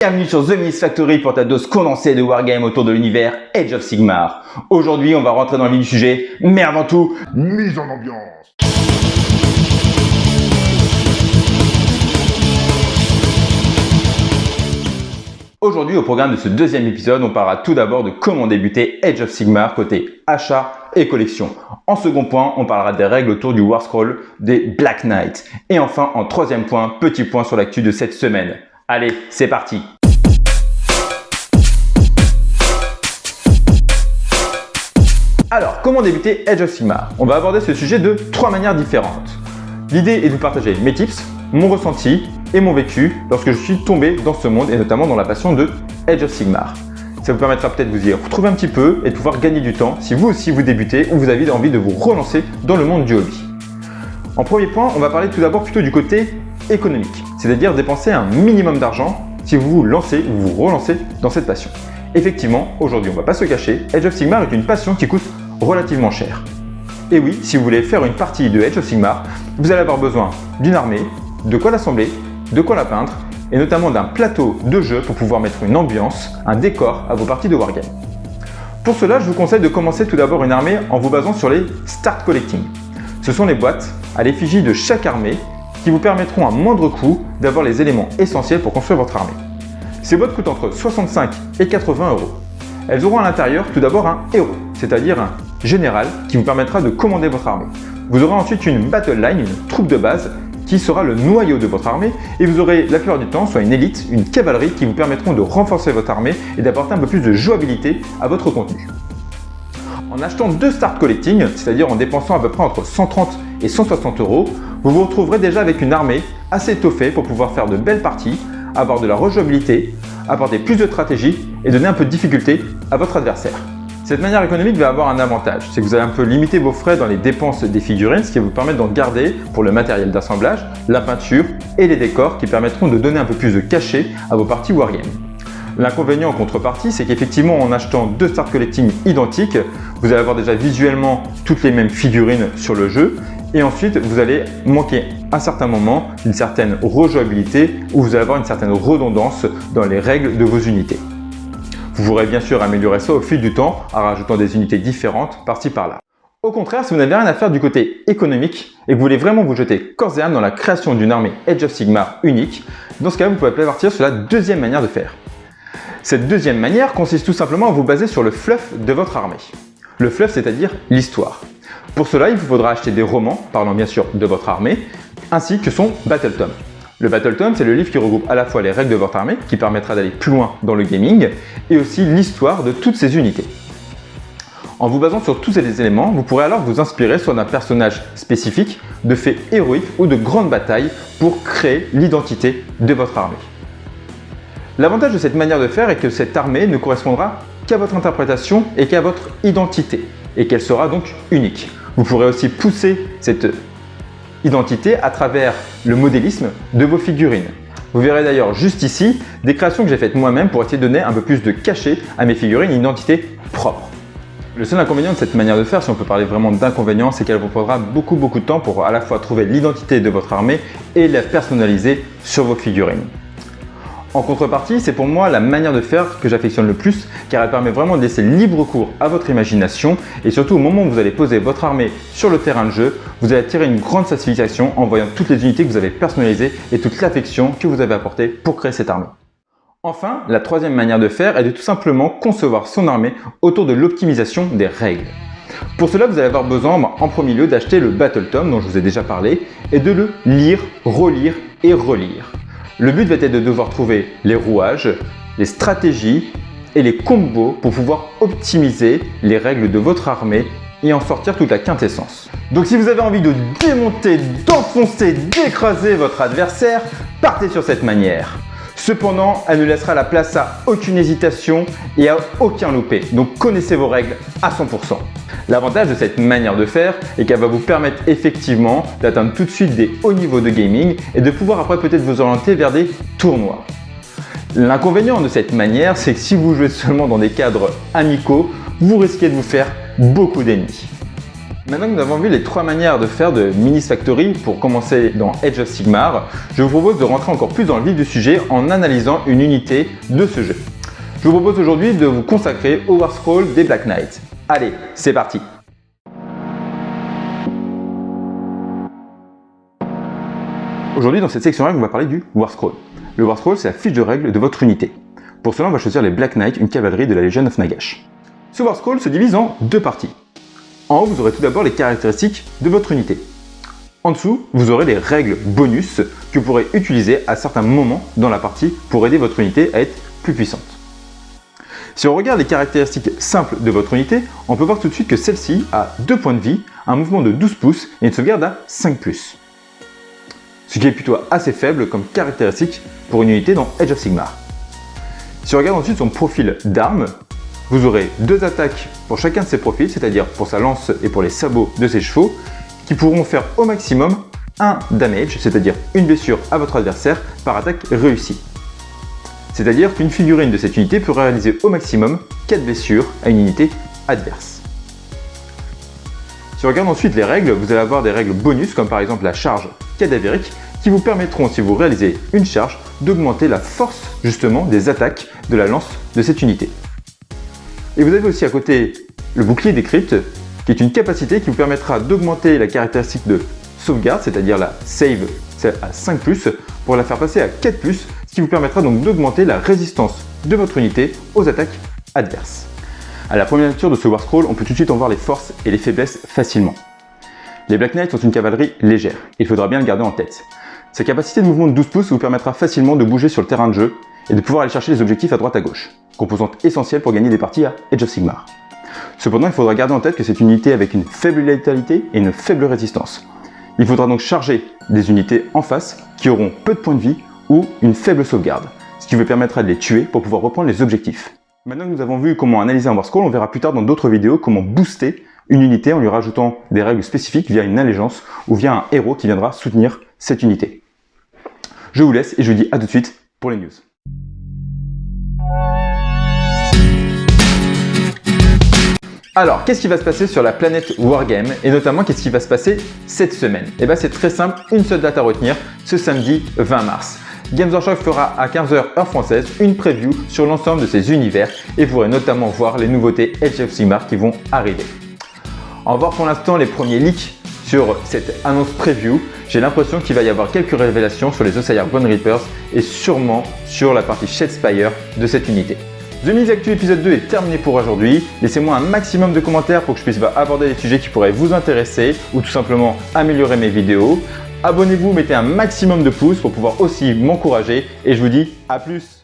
Bienvenue sur The Myth Factory pour ta dose condensée de Wargame autour de l'univers Age of Sigmar. Aujourd'hui, on va rentrer dans le vif du sujet, mais avant tout, mise en ambiance. Aujourd'hui, au programme de ce deuxième épisode, on parlera tout d'abord de comment débuter Age of Sigmar côté achat et collection. En second point, on parlera des règles autour du War Scroll des Black Knight. Et enfin, en troisième point, petit point sur l'actu de cette semaine. Allez, c'est parti! Alors, comment débuter Age of Sigmar? On va aborder ce sujet de trois manières différentes. L'idée est de vous partager mes tips, mon ressenti et mon vécu lorsque je suis tombé dans ce monde et notamment dans la passion de Age of Sigmar. Ça vous permettra peut-être de vous y retrouver un petit peu et de pouvoir gagner du temps si vous aussi vous débutez ou vous avez envie de vous relancer dans le monde du hobby. En premier point, on va parler tout d'abord plutôt du côté économique, c'est-à-dire dépenser un minimum d'argent si vous vous lancez ou vous relancez dans cette passion. Effectivement, aujourd'hui on ne va pas se cacher, Age of Sigmar est une passion qui coûte relativement cher. Et oui, si vous voulez faire une partie de Age of Sigmar, vous allez avoir besoin d'une armée, de quoi l'assembler, de quoi la peindre, et notamment d'un plateau de jeu pour pouvoir mettre une ambiance, un décor à vos parties de Wargame. Pour cela, je vous conseille de commencer tout d'abord une armée en vous basant sur les Start Collecting. Ce sont les boîtes à l'effigie de chaque armée qui vous permettront à moindre coût d'avoir les éléments essentiels pour construire votre armée. Ces boîtes coûtent entre 65 et 80 euros. Elles auront à l'intérieur tout d'abord un héros, c'est-à-dire un général qui vous permettra de commander votre armée. Vous aurez ensuite une battle line, une troupe de base qui sera le noyau de votre armée et vous aurez la plupart du temps soit une élite, une cavalerie qui vous permettront de renforcer votre armée et d'apporter un peu plus de jouabilité à votre contenu. En achetant deux Start Collecting, c'est-à-dire en dépensant à peu près entre 130 et 160 euros, vous vous retrouverez déjà avec une armée assez étoffée pour pouvoir faire de belles parties, avoir de la rejouabilité, apporter plus de stratégie et donner un peu de difficulté à votre adversaire. Cette manière économique va avoir un avantage, c'est que vous allez un peu limiter vos frais dans les dépenses des figurines, ce qui va vous permettre d'en garder pour le matériel d'assemblage, la peinture et les décors qui permettront de donner un peu plus de cachet à vos parties Wargame. L'inconvénient en contrepartie, c'est qu'effectivement en achetant deux Start Collecting identiques, vous allez avoir déjà visuellement toutes les mêmes figurines sur le jeu et ensuite vous allez manquer à un certain moment d'une certaine rejouabilité ou vous allez avoir une certaine redondance dans les règles de vos unités. Vous pourrez bien sûr améliorer ça au fil du temps en rajoutant des unités différentes par-ci par-là. Au contraire, si vous n'avez rien à faire du côté économique et que vous voulez vraiment vous jeter corps et âme dans la création d'une armée Age of Sigmar unique, dans ce cas vous pouvez partir sur la deuxième manière de faire. Cette deuxième manière consiste tout simplement à vous baser sur le fluff de votre armée. Le fluff, c'est-à-dire l'histoire. Pour cela, il vous faudra acheter des romans, parlant bien sûr de votre armée, ainsi que son Battle Tome. Le Battle Tome, c'est le livre qui regroupe à la fois les règles de votre armée, qui permettra d'aller plus loin dans le gaming, et aussi l'histoire de toutes ces unités. En vous basant sur tous ces éléments, vous pourrez alors vous inspirer soit d'un personnage spécifique, de faits héroïques ou de grandes batailles pour créer l'identité de votre armée. L'avantage de cette manière de faire est que cette armée ne correspondra qu'à votre interprétation et qu'à votre identité, et qu'elle sera donc unique. Vous pourrez aussi pousser cette identité à travers le modélisme de vos figurines. Vous verrez d'ailleurs juste ici des créations que j'ai faites moi-même pour essayer de donner un peu plus de cachet à mes figurines, une identité propre. Le seul inconvénient de cette manière de faire, si on peut parler vraiment d'inconvénient, c'est qu'elle vous prendra beaucoup de temps pour à la fois trouver l'identité de votre armée et la personnaliser sur vos figurines. En contrepartie, c'est pour moi la manière de faire que j'affectionne le plus car elle permet vraiment de laisser libre cours à votre imagination et surtout au moment où vous allez poser votre armée sur le terrain de jeu, vous allez tirer une grande satisfaction en voyant toutes les unités que vous avez personnalisées et toute l'affection que vous avez apportée pour créer cette armée. Enfin, la troisième manière de faire est de tout simplement concevoir son armée autour de l'optimisation des règles. Pour cela, vous allez avoir besoin en premier lieu d'acheter le Battle Tome dont je vous ai déjà parlé et de le lire, relire et relire. Le but va être de devoir trouver les rouages, les stratégies et les combos pour pouvoir optimiser les règles de votre armée et en sortir toute la quintessence. Donc si vous avez envie de démonter, d'enfoncer, d'écraser votre adversaire, partez sur cette manière. Cependant, elle ne laissera la place à aucune hésitation et à aucun loupé, donc connaissez vos règles à 100%. L'avantage de cette manière de faire est qu'elle va vous permettre effectivement d'atteindre tout de suite des hauts niveaux de gaming et de pouvoir après peut-être vous orienter vers des tournois. L'inconvénient de cette manière, c'est que si vous jouez seulement dans des cadres amicaux, vous risquez de vous faire beaucoup d'ennemis. Maintenant que nous avons vu les 3 manières de faire de Minis Factory pour commencer dans Age of Sigmar, je vous propose de rentrer encore plus dans le vif du sujet en analysant une unité de ce jeu. Je vous propose aujourd'hui de vous consacrer au War Scroll des Black Knights. Allez, c'est parti! Aujourd'hui, dans cette section règles, on va parler du War Scroll. Le War Scroll, c'est la fiche de règles de votre unité. Pour cela, on va choisir les Black Knights, une cavalerie de la Legion of Nagash. Ce War Scroll se divise en 2 parties. En haut, vous aurez tout d'abord les caractéristiques de votre unité. En dessous, vous aurez les règles bonus que vous pourrez utiliser à certains moments dans la partie pour aider votre unité à être plus puissante. Si on regarde les caractéristiques simples de votre unité, on peut voir tout de suite que celle-ci a 2 points de vie, un mouvement de 12 pouces et une sauvegarde à 5+. Ce qui est plutôt assez faible comme caractéristique pour une unité dans Age of Sigmar. Si on regarde ensuite son profil d'armes, vous aurez 2 attaques pour chacun de ses profils, c'est-à-dire pour sa lance et pour les sabots de ses chevaux, qui pourront faire au maximum 1 damage, c'est-à-dire une blessure à votre adversaire par attaque réussie. C'est-à-dire qu'une figurine de cette unité peut réaliser au maximum 4 blessures à une unité adverse. Si on regarde ensuite les règles, vous allez avoir des règles bonus comme par exemple la charge cadavérique qui vous permettront, si vous réalisez une charge, d'augmenter la force justement des attaques de la lance de cette unité. Et vous avez aussi à côté le bouclier des cryptes qui est une capacité qui vous permettra d'augmenter la caractéristique de sauvegarde, c'est-à-dire la save à 5+, pour la faire passer à 4+, ce qui vous permettra donc d'augmenter la résistance de votre unité aux attaques adverses. À la première lecture de ce War Scroll, on peut tout de suite en voir les forces et les faiblesses facilement. Les Black Knights sont une cavalerie légère, il faudra bien le garder en tête. Sa capacité de mouvement de 12 pouces vous permettra facilement de bouger sur le terrain de jeu et de pouvoir aller chercher les objectifs à droite à gauche, composante essentielle pour gagner des parties à Age of Sigmar. Cependant, il faudra garder en tête que c'est une unité avec une faible létalité et une faible résistance. Il faudra donc charger des unités en face qui auront peu de points de vie ou une faible sauvegarde, ce qui vous permettra de les tuer pour pouvoir reprendre les objectifs. Maintenant que nous avons vu comment analyser un War Scroll, on verra plus tard dans d'autres vidéos comment booster une unité en lui rajoutant des règles spécifiques via une allégeance ou via un héros qui viendra soutenir cette unité. Je vous laisse et je vous dis à tout de suite pour les news. Alors, qu'est-ce qui va se passer sur la planète Wargame et notamment qu'est-ce qui va se passer cette semaine? Eh bien, c'est très simple, une seule date à retenir, ce samedi 20 mars. Games Workshop fera à 15 h heure française une preview sur l'ensemble de ces univers et vous pourrez notamment voir les nouveautés Age of Sigmar qui vont arriver. On va voir pour l'instant les premiers leaks sur cette annonce preview. J'ai l'impression qu'il va y avoir quelques révélations sur les Ossiarch Bone Reapers et sûrement sur la partie Shadespire de cette unité. The Minis Actu épisode 2 est terminé pour aujourd'hui. Laissez-moi un maximum de commentaires pour que je puisse aborder des sujets qui pourraient vous intéresser ou tout simplement améliorer mes vidéos. Abonnez-vous, mettez un maximum de pouces pour pouvoir aussi m'encourager et je vous dis à plus.